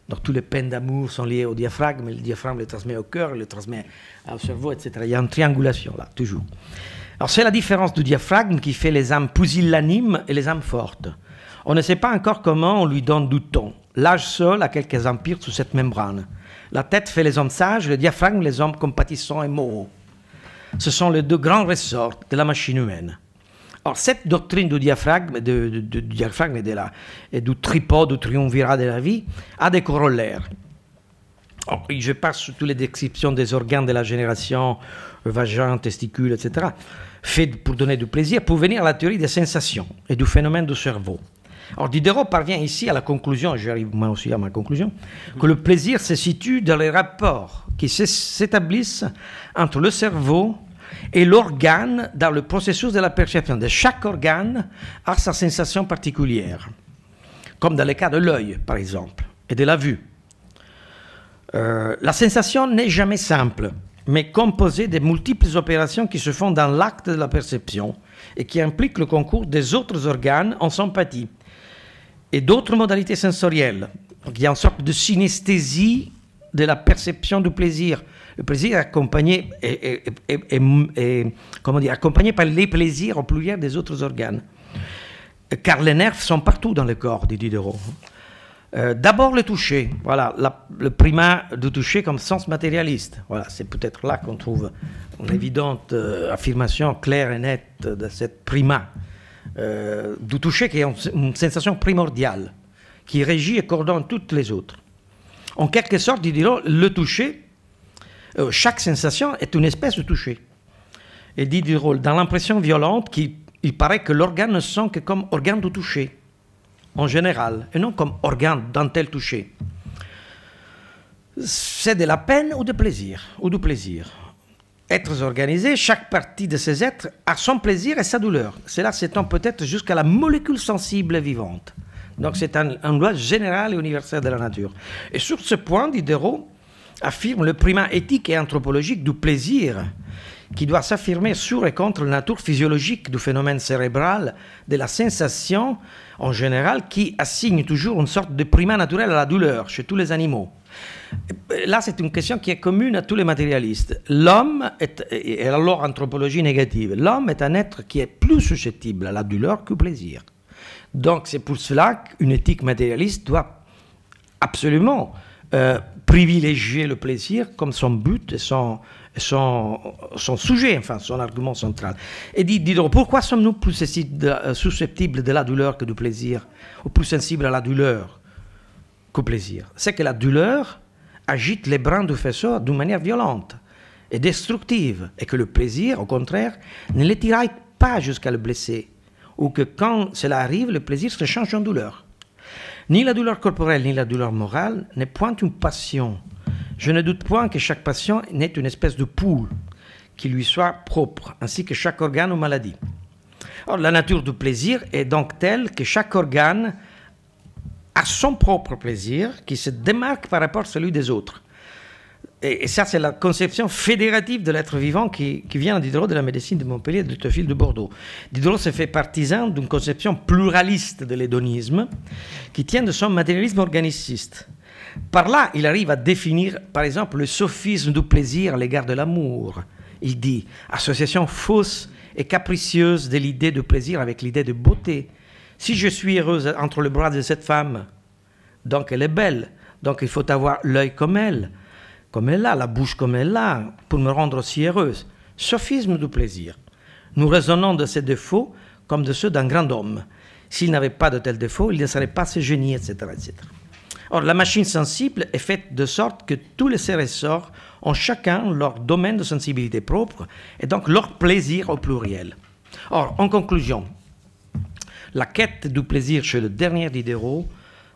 Donc, toutes les peines d'amour sont liées au diaphragme, et le diaphragme le transmet au cœur, le transmet au cerveau, etc. Il y a une triangulation là, toujours. Alors, c'est la différence du diaphragme qui fait les âmes pusillanimes et les âmes fortes. On ne sait pas encore comment on lui donne du ton. L'âge seul a quelques empires sous cette membrane. La tête fait les hommes sages, le diaphragme les hommes compatissants et moraux. Ce sont les deux grands ressorts de la machine humaine. Or, cette doctrine du diaphragme, et du tripode, du triumvirat de la vie, a des corollaires. Or, je passe sur toutes les descriptions des organes de la génération, vagin, testicules, etc., faites pour donner du plaisir, pour venir à la théorie des sensations et du phénomène du cerveau. Or, Diderot parvient ici à la conclusion, j'arrive moi aussi à ma conclusion, que le plaisir se situe dans les rapports qui s'établissent entre le cerveau et l'organe dans le processus de la perception. De chaque organe a sa sensation particulière, comme dans le cas de l'œil, par exemple, et de la vue. La sensation n'est jamais simple, mais composée de multiples opérations qui se font dans l'acte de la perception et qui impliquent le concours des autres organes en sympathie et d'autres modalités sensorielles. Donc, il y a une sorte de synesthésie de la perception du plaisir. Le plaisir est accompagné, accompagné par les plaisirs au pluriel des autres organes. Car les nerfs sont partout dans le corps, dit Diderot. D'abord le toucher, voilà, le primat du toucher comme sens matérialiste. Voilà, c'est peut-être là qu'on trouve une évidente affirmation claire et nette de cette primat du toucher qui est une sensation primordiale, qui régit et coordonne toutes les autres. En quelque sorte, dit Diderot, le toucher, chaque sensation est une espèce de toucher. Et dit Diderot, dans l'impression violente, il paraît que l'organe ne sent que comme organe du toucher, en général, et non comme organe d'un tel toucher. C'est de la peine ou du plaisir. Êtres organisés, chaque partie de ces êtres a son plaisir et sa douleur. Cela s'étend peut-être jusqu'à la molécule sensible et vivante. Donc c'est un loi général et universel de la nature. Et sur ce point, Diderot affirme le primat éthique et anthropologique du plaisir qui doit s'affirmer sur et contre la nature physiologique du phénomène cérébral de la sensation en général qui assigne toujours une sorte de primat naturel à la douleur chez tous les animaux. Là, c'est une question qui est commune à tous les matérialistes. L'homme et alors anthropologie négative, l'homme est un être qui est plus susceptible à la douleur qu'au plaisir. Donc c'est pour cela qu'une éthique matérialiste doit absolument privilégier le plaisir comme son but et son sujet, enfin son argument central. Et dit Diderot, pourquoi sommes-nous plus susceptibles de la douleur que du plaisir, ou plus sensibles à la douleur qu'au plaisir? C'est que la douleur agite les brins du faisceau d'une manière violente et destructive, et que le plaisir, au contraire, ne les tiraille pas jusqu'à le blesser, ou que quand cela arrive, le plaisir se change en douleur. Ni la douleur corporelle ni la douleur morale n'est point une passion. Je ne doute point que chaque passion n'est une espèce de poule qui lui soit propre, ainsi que chaque organe ou maladie. Or, la nature du plaisir est donc telle que chaque organe a son propre plaisir qui se démarque par rapport à celui des autres. et ça, c'est la conception fédérative de l'être vivant qui vient à Diderot de la médecine de Montpellier, de Théophile de Bordeaux. Diderot se fait partisan d'une conception pluraliste de l'hédonisme qui tient de son matérialisme organiciste. Par là, il arrive à définir, par exemple, le sophisme du plaisir à l'égard de l'amour. Il dit « association fausse et capricieuse de l'idée de plaisir avec l'idée de beauté. Si je suis heureuse entre les bras de cette femme, donc elle est belle, donc il faut avoir l'œil comme elle a, la bouche comme elle a, pour me rendre aussi heureuse. Sophisme du plaisir. Nous raisonnons de ces défauts comme de ceux d'un grand homme. S'il n'avait pas de tels défauts, il ne serait pas ce génie, etc., etc. Or, la machine sensible est faite de sorte que tous les ressorts ont chacun leur domaine de sensibilité propre et donc leur plaisir au pluriel. Or, en conclusion, la quête du plaisir chez le dernier Diderot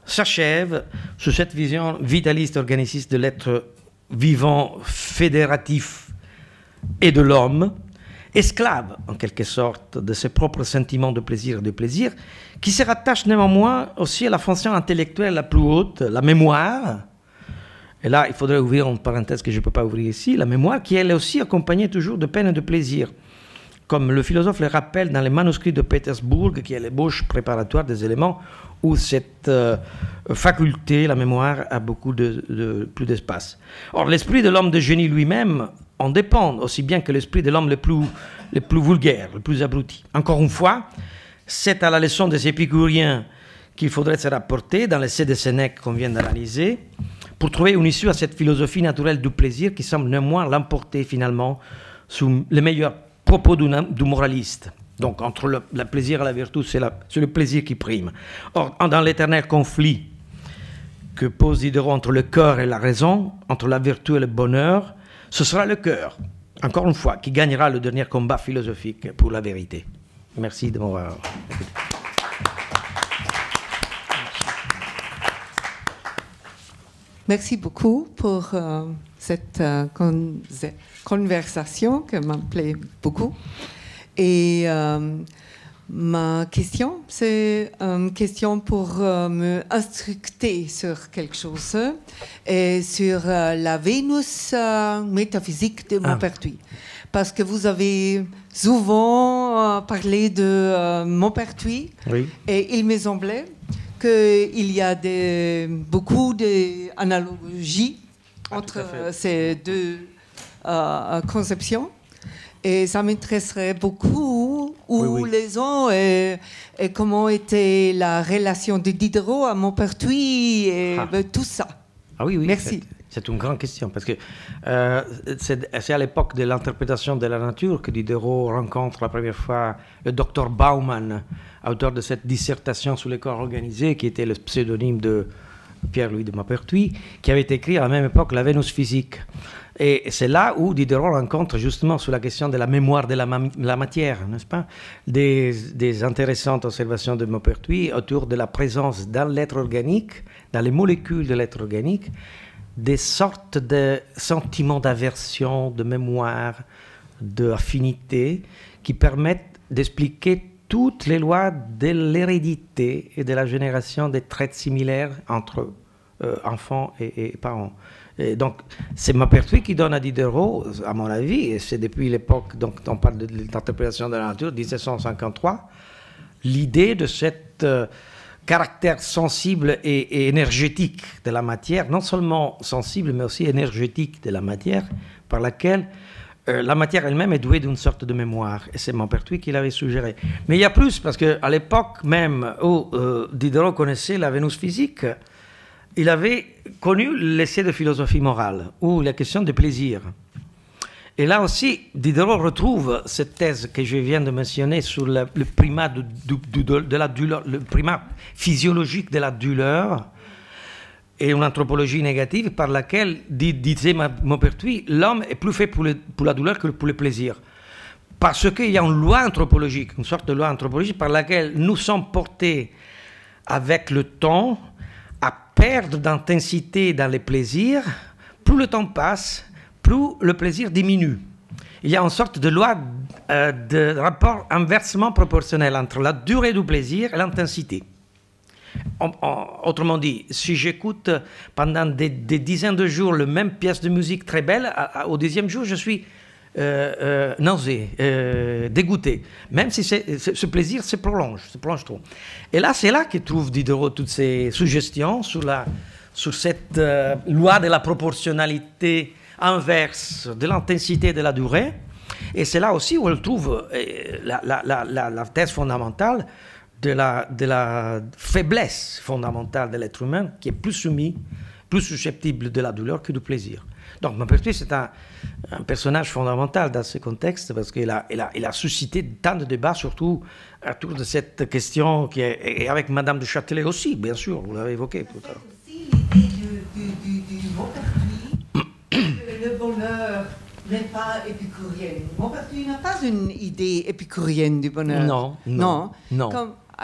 s'achève sous cette vision vitaliste, organiciste de l'être vivant, fédératif et de l'homme, esclave en quelque sorte de ses propres sentiments de plaisir et de plaisir, qui se rattache néanmoins aussi à la fonction intellectuelle la plus haute, la mémoire. Et là, il faudrait ouvrir une parenthèse que je ne peux pas ouvrir ici, la mémoire qui elle est aussi accompagnée toujours de peine et de plaisir. Comme le philosophe le rappelle dans les manuscrits de Pétersbourg, qui est l'ébauche préparatoire des éléments où cette faculté, la mémoire, a beaucoup plus d'espace. Or, l'esprit de l'homme de génie lui-même en dépend, aussi bien que l'esprit de l'homme le plus vulgaire, le plus abruti. Encore une fois, c'est à la leçon des épicuriens qu'il faudrait se rapporter dans l'essai de Sénèque qu'on vient d'analyser, pour trouver une issue à cette philosophie naturelle du plaisir qui semble néanmoins l'emporter finalement sous les meilleurs propos du moraliste. Donc, entre le plaisir et la vertu, c'est le plaisir qui prime. Or, dans l'éternel conflit que pose Diderot entre le cœur et la raison, entre la vertu et le bonheur, ce sera le cœur, encore une fois, qui gagnera le dernier combat philosophique pour la vérité. Merci de m'avoir écouté. Merci beaucoup pour cette conversation qui me plaît beaucoup. Et ma question, c'est une question pour me instructer sur quelque chose, et sur la Vénus métaphysique de Maupertuis. Parce que vous avez souvent parlé de Maupertuis, oui. Et il me semblait qu'il y a beaucoup d'analogies entre ces deux conceptions. Et ça m'intéresserait beaucoup où les ont et comment était la relation de Diderot à Maupertuis et tout ça. Ah oui, oui. Merci. C'est une grande question parce que c'est à l'époque de l'interprétation de la nature que Diderot rencontre la première fois le docteur Baumann, auteur de cette dissertation sur les corps organisés, qui était le pseudonyme de Pierre-Louis de Maupertuis, qui avait écrit à la même époque la Vénus physique. Et c'est là où Diderot rencontre justement sur la question de la mémoire de la matière, n'est-ce pas, des intéressantes observations de Maupertuis autour de la présence dans l'être organique, dans les molécules de l'être organique, des sortes de sentiments d'aversion, de mémoire, d'affinité, qui permettent d'expliquer toutes les lois de l'hérédité et de la génération des traits similaires entre enfants et parents. Et donc, c'est Maupertuis qui donne à Diderot, à mon avis, et c'est depuis l'époque, donc on parle de l'interprétation de la nature, 1753, l'idée de cet caractère sensible et énergétique de la matière, non seulement sensible, mais aussi énergétique de la matière, par laquelle la matière elle-même est douée d'une sorte de mémoire. Et c'est Maupertuis qui l'avait suggéré. Mais il y a plus, parce qu'à l'époque même où Diderot connaissait la Vénus physique, il avait connu l'essai de philosophie morale, ou la question de plaisir. Et là aussi, Diderot retrouve cette thèse que je viens de mentionner sur le primat, de la douleur, le primat physiologique de la douleur, et une anthropologie négative par laquelle, disait Maupertuis, l'homme est plus fait pour la douleur que pour le plaisir. Parce qu'il y a une loi anthropologique, une sorte de loi anthropologique par laquelle nous sommes portés avec le temps à perdre d'intensité dans les plaisirs. Plus le temps passe, plus le plaisir diminue. Il y a une sorte de loi de rapport inversement proportionnel entre la durée du plaisir et l'intensité. Autrement dit, si j'écoute pendant des dizaines de jours la même pièce de musique très belle, au 10e jour, je suis nausé, dégoûté. Même si ce plaisir se prolonge trop. Et là, c'est là qu'il trouve Diderot toutes ces suggestions sur cette loi de la proportionnalité inverse de l'intensité et de la durée. Et c'est là aussi où elle trouve la thèse fondamentale de la faiblesse fondamentale de l'être humain, qui est plus soumis, plus susceptible de la douleur que du plaisir. Donc, Maupertuis, c'est un personnage fondamental dans ce contexte, parce qu'il a suscité tant de débats, surtout autour de cette question, et avec Madame de Châtelet aussi, bien sûr, vous l'avez évoqué tout à l'heure. Aussi l'idée du Maupertuis, le bonheur n'est pas épicurien. Maupertuis n'a pas une idée épicurienne du bonheur. Non,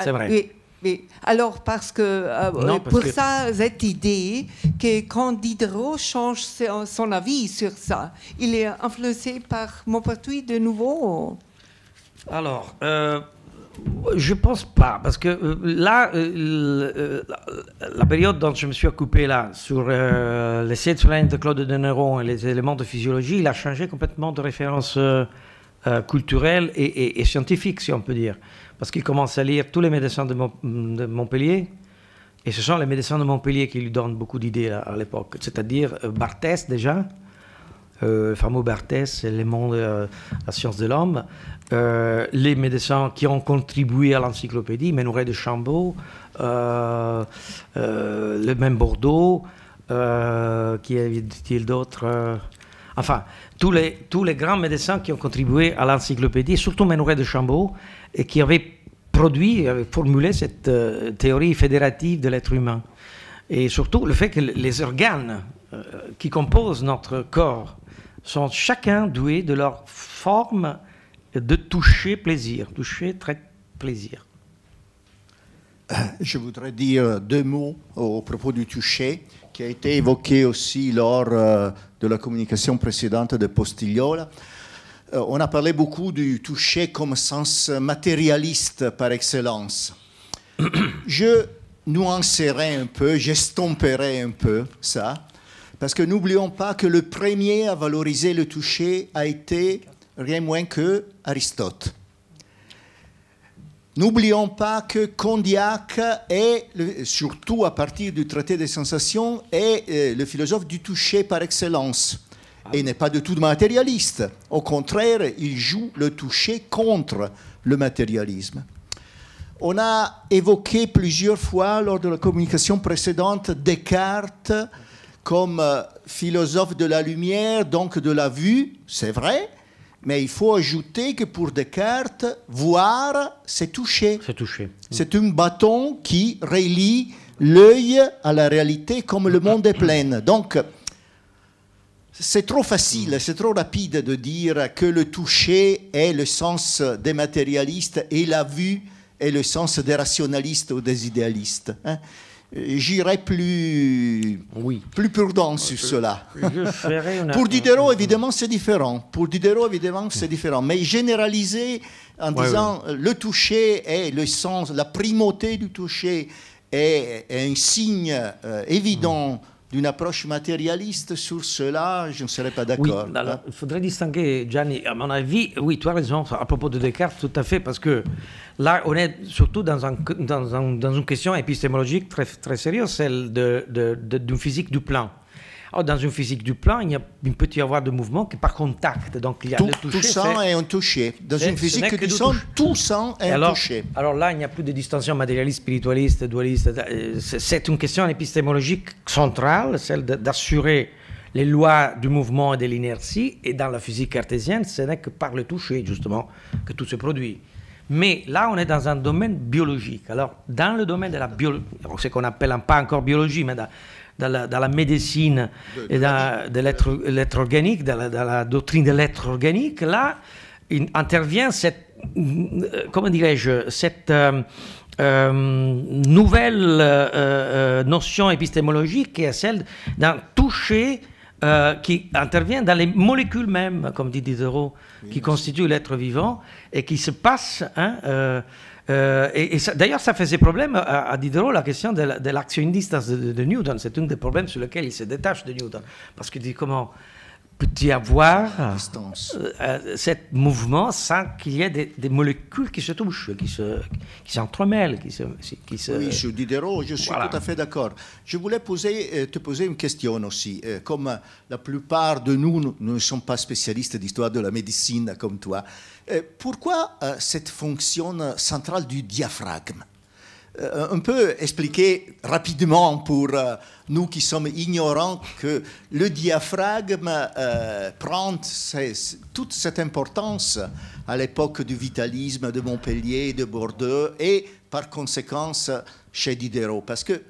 c'est vrai. Oui. Oui. Alors, parce que pour ça, cette idée que quand Diderot change son avis sur ça, il est influencé par Maupertuis de nouveau? Alors, je pense pas, parce que là, la période dont je me suis occupé là, sur l'essai de Solène de Claude de Néron et les éléments de physiologie, il a changé complètement de référence culturelle et scientifique, si on peut dire. Parce qu'il commence à lire tous les médecins de Montpellier, et ce sont les médecins de Montpellier qui lui donnent beaucoup d'idées à l'époque. C'est-à-dire Barthès déjà, le fameux Barthès, Les mondes, la science de l'homme, les médecins qui ont contribué à l'encyclopédie, Ménouret de Chambaud, le même Bordeaux, qui avait-il d'autres enfin, tous les grands médecins qui ont contribué à l'encyclopédie, surtout Ménouret de Chambaud, et qui avait formulé cette théorie fédérative de l'être humain. Et surtout le fait que les organes qui composent notre corps sont chacun doués de leur forme de toucher plaisir, toucher très plaisir. Je voudrais dire 2 mots au propos du toucher, qui a été évoqué aussi lors de la communication précédente de Postigliola. On a parlé beaucoup du toucher comme sens matérialiste par excellence. Je nuancerai un peu, j'estomperai un peu ça, parce que n'oublions pas que le premier à valoriser le toucher a été rien moins que Aristote. N'oublions pas que Condillac est, surtout à partir du traité des sensations, est le philosophe du toucher par excellence. Et n'est pas du tout matérialiste. Au contraire, il joue le toucher contre le matérialisme. On a évoqué plusieurs fois, lors de la communication précédente, Descartes comme philosophe de la lumière, donc de la vue, c'est vrai. Mais il faut ajouter que pour Descartes, voir, c'est toucher. C'est toucher. C'est un bâton qui relie l'œil à la réalité comme le monde est plein. Donc, c'est trop facile, c'est trop rapide de dire que le toucher est le sens des matérialistes et la vue est le sens des rationalistes ou des idéalistes. Hein? J'irai plus prudent sur cela. Pour Diderot, évidemment, c'est différent. Pour Diderot, évidemment, c'est différent. Mais généraliser en disant le toucher est le sens, la primauté du toucher est un signe évident d'une approche matérialiste, sur cela, je ne serais pas d'accord. Oui, alors, il faudrait distinguer, Gianni, à mon avis, oui, tu as raison, à propos de Descartes, tout à fait, parce que là, on est surtout dans une question épistémologique très, très sérieuse, celle d'une physique du plan. Alors, dans une physique du plan, il peut y avoir de mouvements qui par contact, donc il y a le toucher. Tout sang est un toucher. Dans une physique du son, tout sang est un toucher. Alors là, il n'y a plus de distinction matérialiste, spiritualiste, dualiste. C'est une question épistémologique centrale, celle d'assurer les lois du mouvement et de l'inertie. Et dans la physique cartésienne, ce n'est que par le toucher, justement, que tout se produit. Mais là, on est dans un domaine biologique. Alors, dans le domaine de la biologie, ce qu'on appelle pas encore biologie, mais dans la médecine et de l'être organique, dans la doctrine de l'être organique, là, intervient cette, comment dirais-je, cette nouvelle notion épistémologique qui est celle d'un toucher qui intervient dans les molécules mêmes, comme dit Diderot, qui constituent l'être vivant et qui se passent. Hein, d'ailleurs, ça faisait problème à Diderot, la question de l'action distance de Newton. C'est un des problèmes sur lesquels il se détache de Newton. Parce qu'il dit comment peut-il y avoir ce mouvement sans qu'il y ait des molécules qui se touchent, qui s'entremêlent, qui se... Oui, sur Diderot, je suis tout à fait d'accord. Je voulais te poser une question aussi. Comme la plupart de nous ne sommes pas spécialistes d'histoire de la médecine comme toi, pourquoi cette fonction centrale du diaphragme? On peut expliquer rapidement pour nous qui sommes ignorants que le diaphragme prend toute cette importance à l'époque du vitalisme de Montpellier, de Bordeaux et par conséquent chez Diderot. Parce que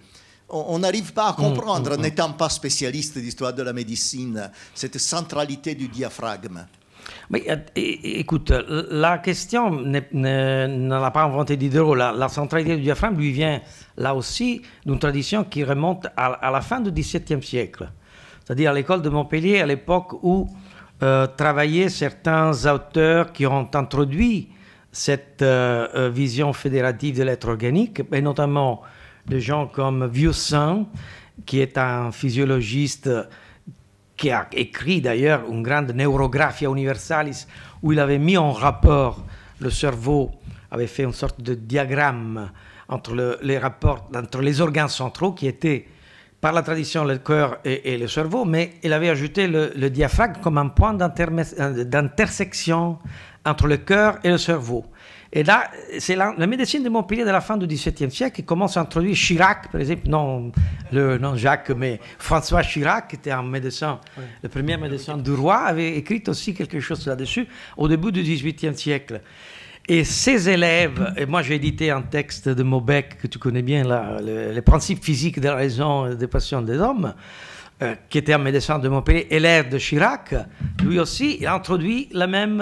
on n'arrive pas à comprendre, n'étant pas spécialiste d'histoire de la médecine, cette centralité du diaphragme. Mais écoute, la question ne l'a pas inventé Diderot. La centralité du diaphragme lui vient là aussi d'une tradition qui remonte à la fin du XVIIe siècle. C'est-à-dire à l'école de Montpellier, à l'époque où travaillaient certains auteurs qui ont introduit cette vision fédérative de l'être organique, et notamment des gens comme Vieuxin, qui est un physiologiste qui a écrit d'ailleurs une grande Neurographia Universalis, où il avait mis en rapport le cerveau, avait fait une sorte de diagramme entre les rapports entre les organes centraux, qui étaient par la tradition le cœur et le cerveau, mais il avait ajouté le diaphragme comme un point d'intersection entre le cœur et le cerveau. Et là, c'est la médecine de Montpellier de la fin du XVIIe siècle qui commence à introduire Chirac, par exemple, non Jacques, mais François Chirac, qui était un médecin, le premier médecin du roi, avait écrit aussi quelque chose là-dessus au début du XVIIIe siècle. Et ses élèves, et moi j'ai édité un texte de Maubec, que tu connais bien, là, les principes physiques de la raison et des passions des hommes, qui était un médecin de Montpellier, élève de Chirac, lui aussi, il a introduit la même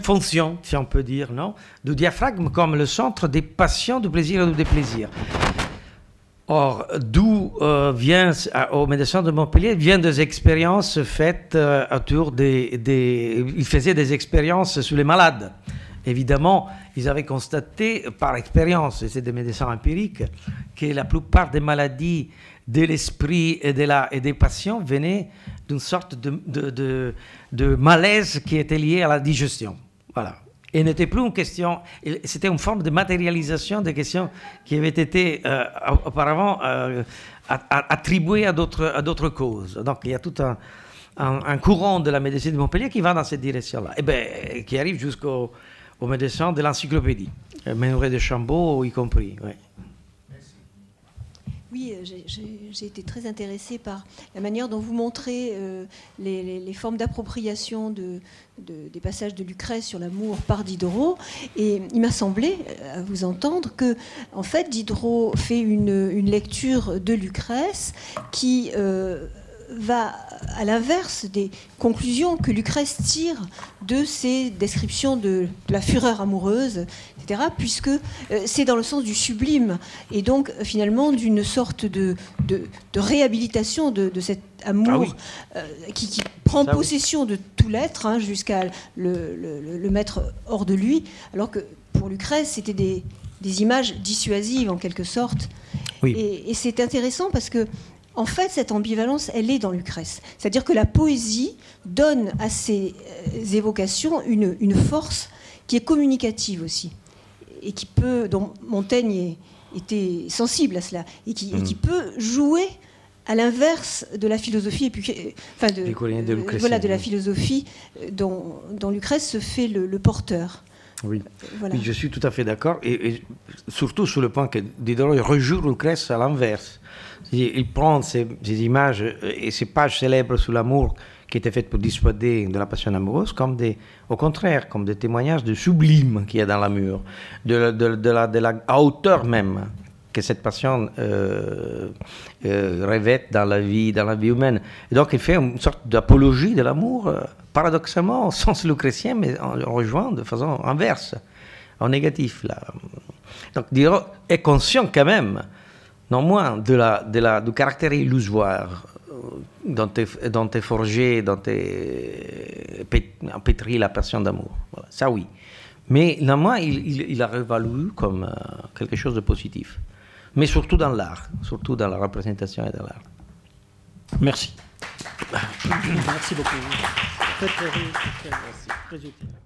fonction, si on peut dire, non, du diaphragme comme le centre des passions, du plaisir et du déplaisir. Or, d'où vient, au médecin de Montpellier, viennent des expériences faites autour il faisait des expériences sur les malades. Évidemment, ils avaient constaté par expérience, et c'est des médecins empiriques, que la plupart des maladies de l'esprit et des passions venaient d'une sorte de malaise qui était lié à la digestion. Voilà. Et n'était plus une question, c'était une forme de matérialisation des questions qui avaient été auparavant attribuées à d'autres causes. Donc il y a tout un courant de la médecine de Montpellier qui va dans cette direction-là, et qui arrive jusqu'aux médecins de l'encyclopédie, Menoret de Chambaud y compris. Ouais. Oui, j'ai été très intéressée par la manière dont vous montrez les formes d'appropriation des passages de Lucrèce sur l'amour par Diderot. Et il m'a semblé, à vous entendre, que en fait, Diderot fait une lecture de Lucrèce qui va à l'inverse des conclusions que Lucrèce tire de ses descriptions de la fureur amoureuse, etc., puisque c'est dans le sens du sublime, et donc finalement d'une sorte de réhabilitation de cet amour qui prend possession de tout l'être, hein, jusqu'à le mettre hors de lui, alors que pour Lucrèce, c'était des images dissuasives en quelque sorte. Oui. Et c'est intéressant parce que en fait, cette ambivalence, elle est dans Lucrèce. C'est-à-dire que la poésie donne à ces évocations une force qui est communicative aussi, et qui peut, dont Montaigne était sensible à cela, et qui peut jouer à l'inverse de la philosophie, et puis, enfin de la philosophie dont Lucrèce se fait le porteur. Oui. Voilà. Oui, je suis tout à fait d'accord, et surtout sur le point que Diderot rejoue Lucrèce à l'inverse. Il prend ces images et ces pages célèbres sur l'amour qui étaient faites pour dissuader de la passion amoureuse, au contraire, comme des témoignages de sublime qu'il y a dans l'amour, de la hauteur même que cette passion revêt dans la vie humaine. Et donc il fait une sorte d'apologie de l'amour, paradoxalement au sens lucrétien, mais en rejoignant de façon inverse, en négatif. Là. Donc Diderot est conscient quand même, non moins du caractère illusoire dont est forgée, dont est pétrie la passion d'amour. Voilà, ça oui. Mais néanmoins, il a revalu comme quelque chose de positif. Mais surtout dans l'art, surtout dans la représentation et dans l'art. Merci. Merci beaucoup. Très utile.